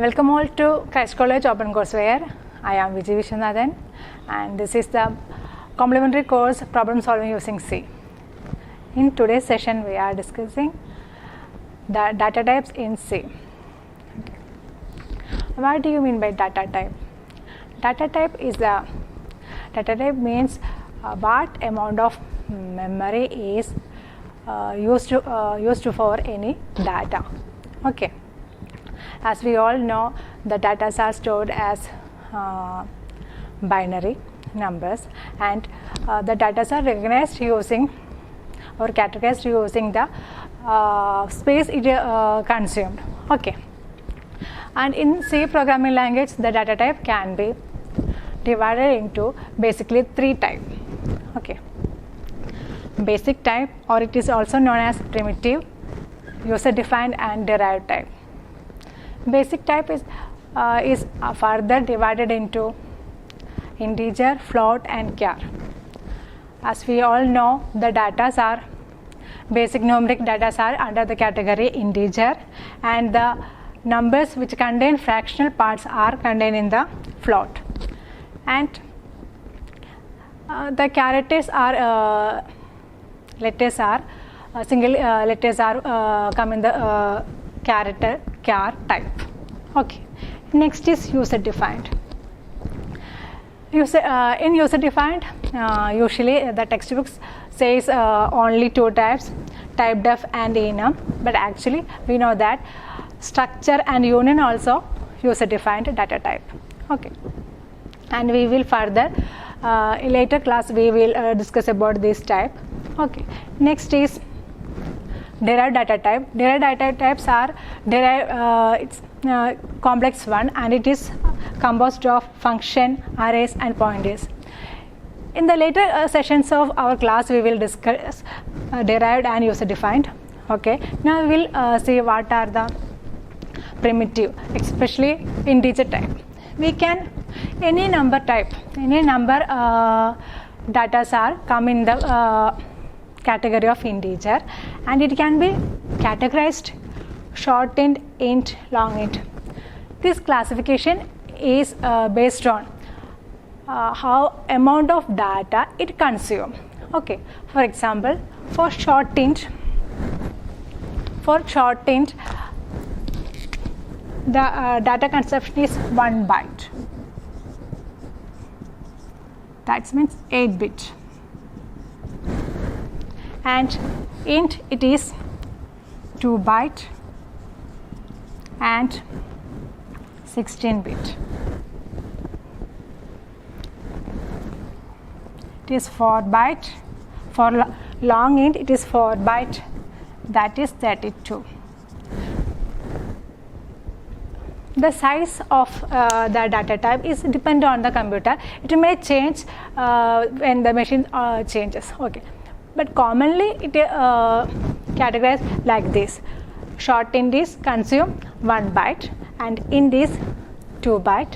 Welcome all to Christ College Open Courseware. I am Vijay Vishwanathan and this is the complementary course Problem Solving Using C. In today's session we are discussing the data types in C. Okay. What do you mean by data type? Data type means what amount of memory is used for any data. Okay. As we all know, the data are stored as binary numbers, and the data are recognized using or categorized using the space it consumed. Okay. And in C programming language, the data type can be divided into basically three types. Okay. Basic type, or it is also known as primitive, user defined and derived type. Basic type is further divided into integer, float and char. As we all know, the data are basic numeric data are under the category integer, and the numbers which contain fractional parts are contained in the float, and the characters are letters are single letters are come in the character char type. Okay. Next is user defined. In user defined, usually the textbooks says only two types, type def and enum, but actually we know that structure and union also user defined data type. Okay. And we will further in later class we will discuss about this type. Okay. Next is derived data type. Derived data types are it's complex one, and it is composed of function, arrays and pointers. In the later sessions of our class we will discuss derived and user defined. Okay. Now we will see what are the primitive, especially integer type. We can any number type, any number data are come in the category of integer, and it can be categorized short int, int, long int. This classification is based on how amount of data it consumes. Okay. For example, for short int, the data consumption is 1 byte. That means 8 bit. And int it is 2 byte and 16 bit. It is 4 byte. For long int it is 4 byte, that is 32. The size of the data type is dependent on the computer. It may change when the machine changes. Okay. But commonly it categorized like this. Short int is consume 1 byte, and int is 2 byte,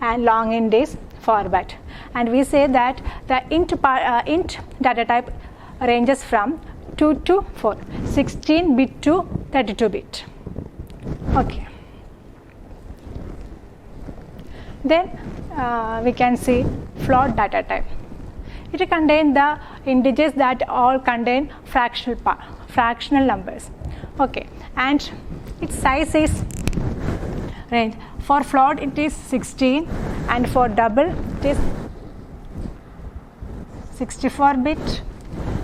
and long int is 4 byte. And we say that the int data type ranges from 2 to 4, 16 bit to 32 bit. Okay. Then we can see float data type. It contains the integers that all contain fractional numbers. Okay. And its size is range. For float it is 16, and for double it is 64 bit,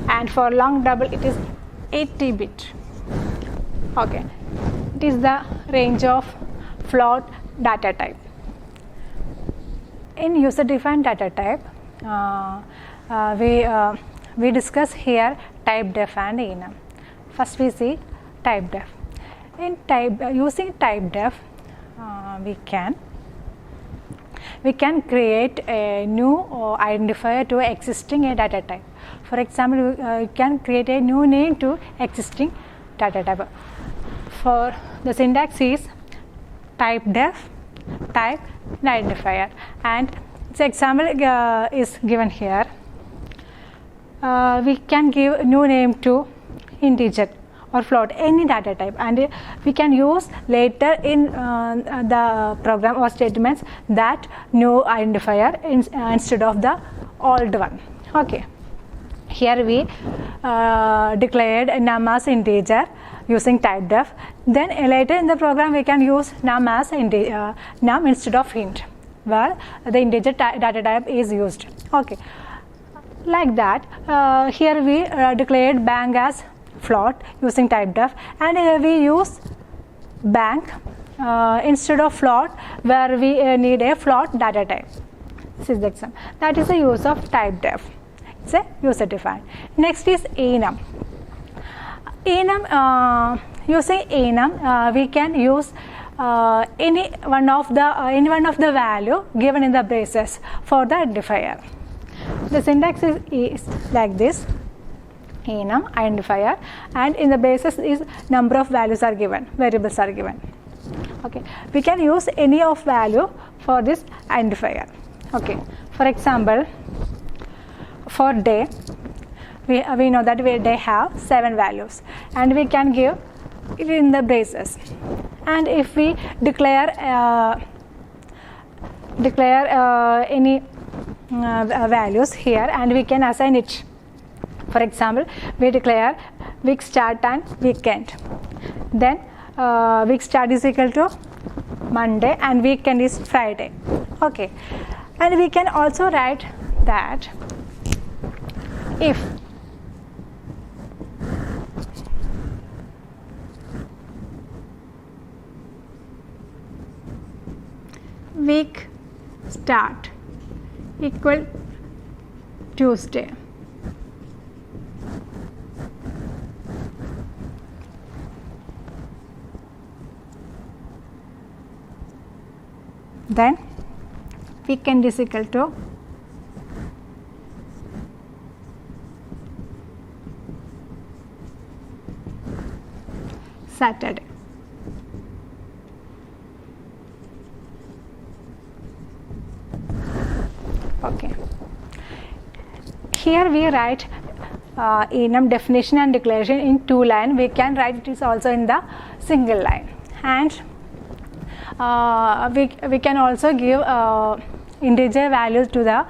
and for long double it is 80 bit. Okay. It is the range of float data type. In user defined data type, we discuss here type def and enum. First we see type def. In using type def, we can create a new identifier to existing a data type. For example, you can create a new name to existing data type. For the syntax is type def, type identifier, and its example is given here. We can give new name to integer or float, any data type, and we can use later in the program or statements that new identifier instead of the old one. Okay, here we declared num as integer using typedef. Then later in the program we can use num as num instead of int, where the integer data type is used. Okay, like that. Here we declared bank as float using typedef, and here we use bank instead of float, where we need a float data type. This is the example. That is the use of typedef. It's a user defined. Next is enum. Enum, using enum, we can use any one of the value given in the braces for the identifier. The syntax is like this: enum identifier, and in the braces is number of values are given, variables are given. Okay, we can use any of value for this identifier. Okay, for example, for day, we know that day have 7 values, and we can give it in the braces. And if we declare any values here, and we can assign it. For example, we declare week start and weekend. Then week start is equal to Monday and weekend is Friday. Okay, and we can also write that if week start equal Tuesday, then weekend is equal to Saturday. Okay, here we write enum definition and declaration in 2 lines. We can write it is also in the single line, and we can also give integer values to the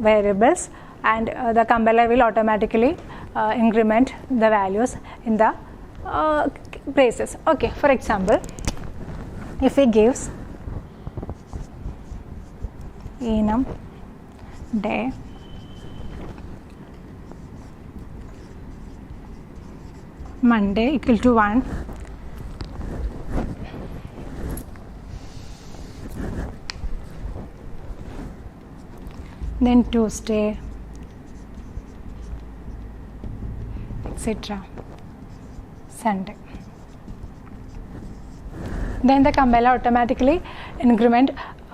variables, and the compiler will automatically increment the values in the braces. Okay, for example, if we gives enum day Monday equal to 1, then Tuesday, etc., Sunday. Then the compiler automatically increment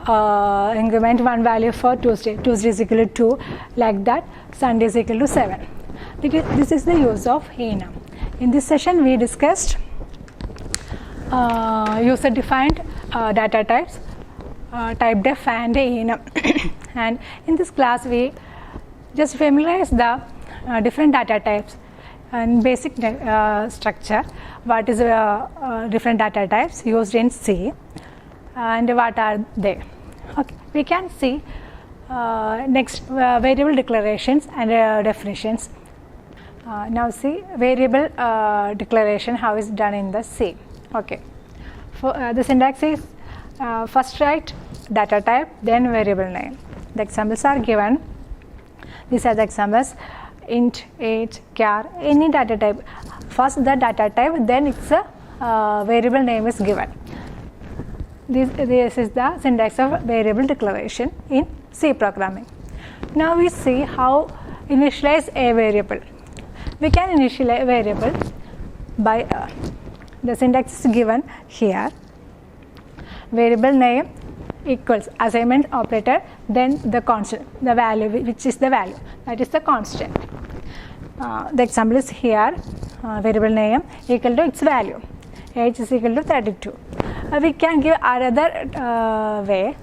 1 value for Tuesday. Tuesday is equal to 2, like that. Sunday is equal to 7. This is the use of enum. In this session, we discussed user-defined data types, typedef and enum. And in this class, we just familiarize the different data types and basic structure. What is different data types used in C, and what are they? Okay, we can see next variable declarations and definitions. Now see variable declaration, how is done in the C. Okay, for the syntax is first write data type, then variable name. The examples are given. These are the examples: int, age, char, any data type. First the data type, then its variable name is given. This is the syntax of variable declaration in C programming. Now we see how initialize a variable. We can initialize a variable by the syntax is given here. Variable name equals assignment operator, then the constant, the value, which is the value, that is the constant. The example is here, variable name equal to its value, age is equal to 32. We can give another way,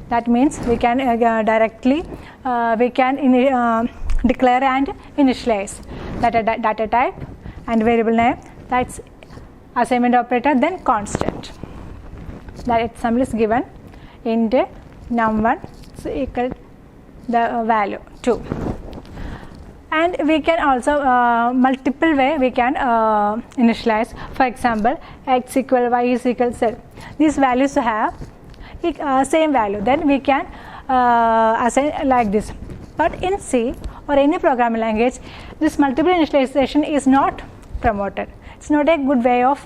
that means we can directly we can declare and initialize data type, and variable name, that's assignment operator, then constant. That example is given int num1 is equal the value 2. And we can also multiple way we can initialize. For example, x equal y is equal z. These values have same value. Then we can assign like this. But in C or any programming language, this multiple initialization is not promoted. It's not a good way of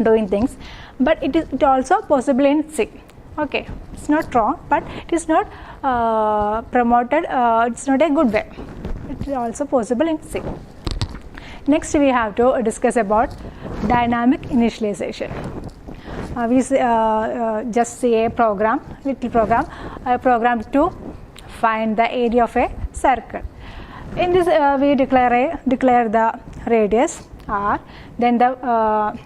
doing things, but it is also possible in C. Okay, it's not wrong, but it is not promoted. It's not a good way. It is also possible in C. Next, we have to discuss about dynamic initialization. We just see a program, little program, a program to find the area of a circle. In this, we declare the radius r, then the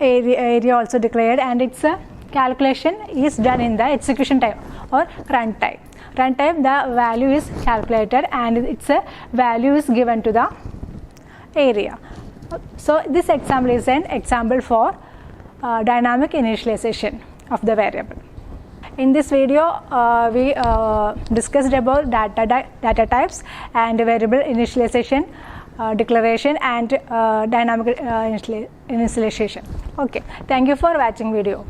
area also declared, and its calculation is done in the execution time or runtime. Runtime, the value is calculated and its value is given to the area. So this example is an example for dynamic initialization of the variable. In this video, we discussed about data types and variable initialization, declaration, and dynamic initialization. Okay, thank you for watching video.